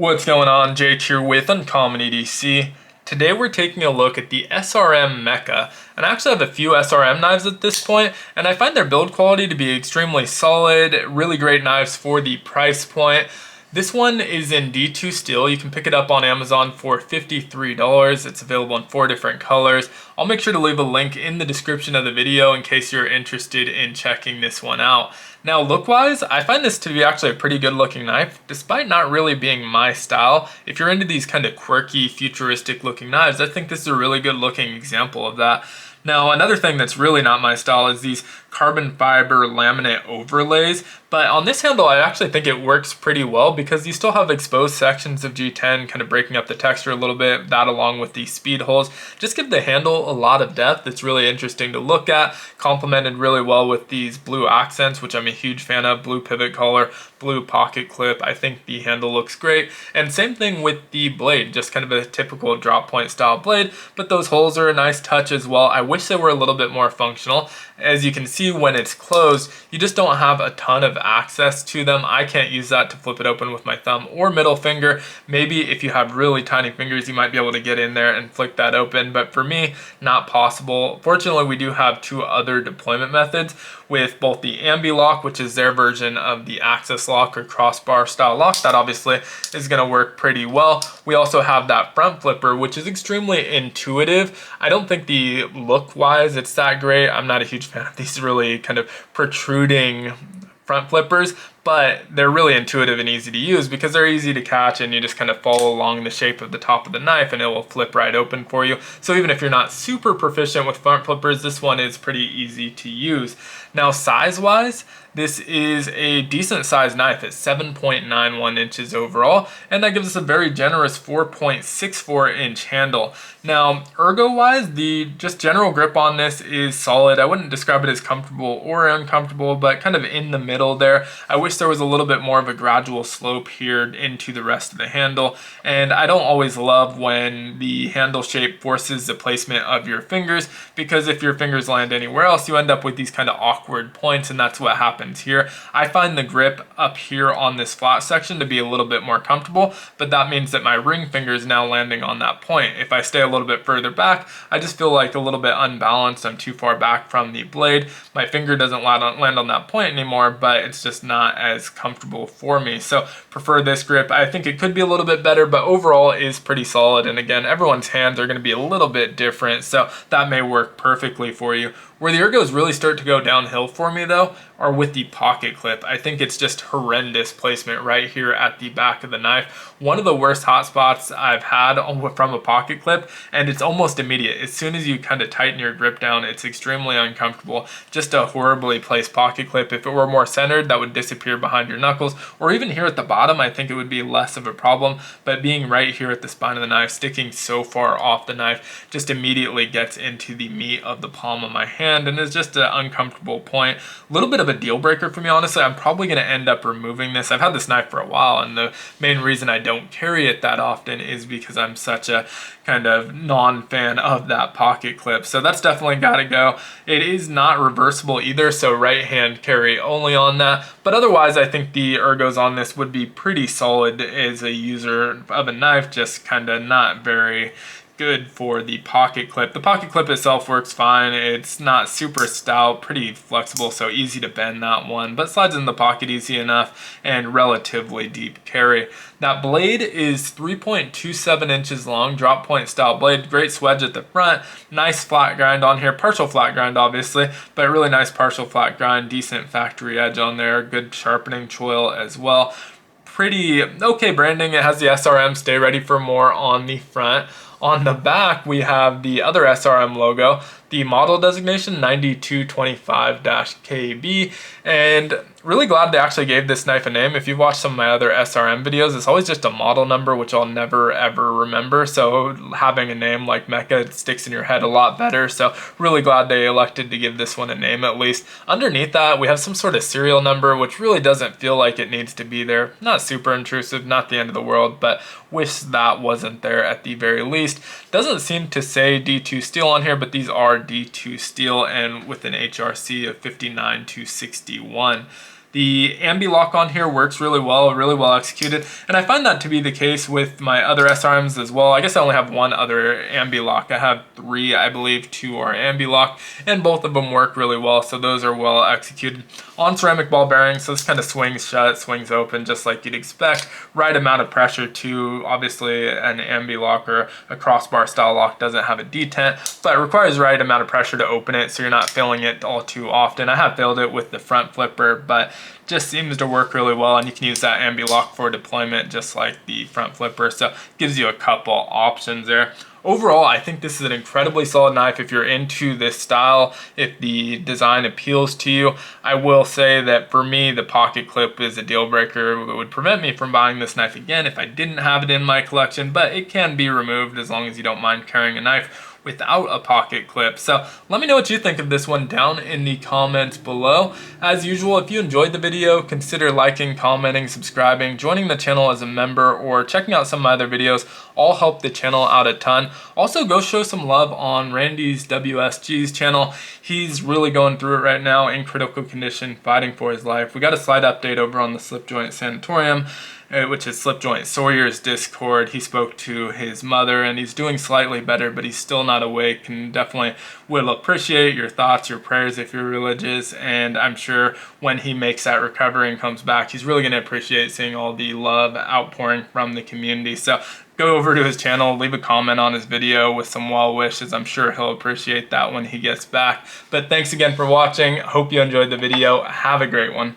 What's going on? Jake here with Uncommon EDC. Today we're taking a look at the SRM Mecha, and I actually have a few SRM knives at this point, and I find their build quality to be extremely solid, really great knives for the price point. This one is in D2 steel. You can pick it up on Amazon for $53. It's available in 4 different colors. I'll make sure to leave a link in the description of the video in case you're interested in checking this one out. Now look-wise, I find this to be actually a pretty good looking knife, despite not really being my style. If you're into these kind of quirky, futuristic looking knives, I think this is a really good looking example of that. Now, another thing that's really not my style is these carbon fiber laminate overlays, but on this handle I actually think it works pretty well because you still have exposed sections of G10 kind of breaking up the texture a little bit. That along with the speed holes just give the handle a lot of depth. It's really interesting to look at, complemented really well with these blue accents, which I'm a huge fan of. Blue pivot collar, blue pocket clip. I think the handle looks great, and same thing with the blade, just kind of a typical drop point style blade, but those holes are a nice touch as well. I wish they were a little bit more functional. As you can see, when it's closed, you just don't have a ton of access to them. I can't use that to flip it open with my thumb or middle finger. Maybe if you have really tiny fingers, you might be able to get in there and flick that open, but for me, not possible. Fortunately, we do have 2 other deployment methods with both the Ambi Lock, which is their version of the access lock or crossbar style lock. That obviously is going to work pretty well. We also have that front flipper, which is extremely intuitive. I don't think the look wise it's that great. I'm not a huge fan of these really kind of protruding front flippers, but they're really intuitive and easy to use because they're easy to catch and you just kind of follow along the shape of the top of the knife and it will flip right open for you. So even if you're not super proficient with front flippers, this one is pretty easy to use. Now size wise, this is a decent sized knife. It's 7.91 inches overall, and that gives us a very generous 4.64 inch handle. Now, ergo-wise, the just general grip on this is solid. I wouldn't describe it as comfortable or uncomfortable, but kind of in the middle there. I wish there was a little bit more of a gradual slope here into the rest of the handle, and I don't always love when the handle shape forces the placement of your fingers, because if your fingers land anywhere else, you end up with these kind of awkward points, and that's what happens here. I find the grip up here on this flat section to be a little bit more comfortable, but that means that my ring finger is now landing on that point. If I stay a little bit further back, I just feel like a little bit unbalanced. I'm too far back from the blade. My finger doesn't land on that point anymore, but it's just not as comfortable for me. So prefer this grip. I think it could be a little bit better, but overall is pretty solid. And again, everyone's hands are going to be a little bit different, so that may work perfectly for you. Where the ergos really start to go downhill for me though are with the pocket clip. I think it's just horrendous placement right here at the back of the knife. One of the worst hot spots I've had from a pocket clip, and it's almost immediate. As soon as you kind of tighten your grip down, it's extremely uncomfortable. Just a horribly placed pocket clip. If it were more centered, that would disappear behind your knuckles, or even here at the bottom, I think it would be less of a problem, but being right here at the spine of the knife, sticking so far off the knife, just immediately gets into the meat of the palm of my hand, and it's just an uncomfortable point. A little bit of a deal breaker for me, honestly. I'm probably going to end up removing this. I've had this knife for a while, and the main reason I don't carry it that often is because I'm such a kind of non-fan of that pocket clip. So that's definitely got to go. It is not reversible either, so right hand carry only on that. But otherwise, I think the ergos on this would be pretty solid as a user of a knife, just kind of not very good for the pocket clip. The pocket clip itself works fine. It's not super stout, pretty flexible, so easy to bend that one, but slides in the pocket easy enough and relatively deep carry. That blade is 3.27 inches long, drop point style blade, great swedge at the front, nice flat grind on here, partial flat grind obviously, but really nice partial flat grind, decent factory edge on there, good sharpening choil as well. Pretty okay branding. It has the SRM Stay Ready for More on the front. On the back, we have the other SRM logo, the model designation 9225-KB, and really glad they actually gave this knife a name. If you've watched some of my other SRM videos, it's always just a model number, which I'll never ever remember, so having a name like Mecha sticks in your head a lot better, so really glad they elected to give this one a name at least. Underneath that, we have some sort of serial number, which really doesn't feel like it needs to be there. Not super intrusive, not the end of the world, but wish that wasn't there at the very least. Doesn't seem to say D2 steel on here, but these are D2 steel and with an HRC of 59 to 61. The Ambi Lock on here works really well executed, and I find that to be the case with my other SRMs as well. I guess I only have one other Ambi Lock. I have 3, I believe. 2 are Ambi Lock, and both of them work really well, so those are well executed. On ceramic ball bearings, so this kind of swings shut, swings open, just like you'd expect. Right amount of pressure too. Obviously, an Ambi Lock or a crossbar style lock doesn't have a detent, but it requires the right amount of pressure to open it, so you're not filling it all too often. I have filled it with the front flipper, but just seems to work really well, and you can use that Ambi Lock for deployment just like the front flipper, so it gives you a couple options there. Overall, I think this is an incredibly solid knife if you're into this style, if the design appeals to you. I will say that for me, the pocket clip is a deal breaker. It would prevent me from buying this knife again if I didn't have it in my collection, but it can be removed as long as you don't mind carrying a knife without a pocket clip. So let me know what you think of this one down in the comments below. As usual, if you enjoyed the video, consider liking, commenting, subscribing, joining the channel as a member, or checking out some of my other videos. All help the channel out a ton. Also, go show some love on Randy's WSG's channel. He's really going through it right now, in critical condition, fighting for his life. We got a slight update over on the Slip Joint Sanatorium, which is Slip Joint Sawyer's Discord. He spoke to his mother and he's doing slightly better, but he's still not awake, and definitely will appreciate your thoughts, your prayers if you're religious. And I'm sure when he makes that recovery and comes back, he's really going to appreciate seeing all the love outpouring from the community. So go over to his channel, leave a comment on his video with some well wishes. I'm sure he'll appreciate that when he gets back. But thanks again for watching. Hope you enjoyed the video. Have a great one.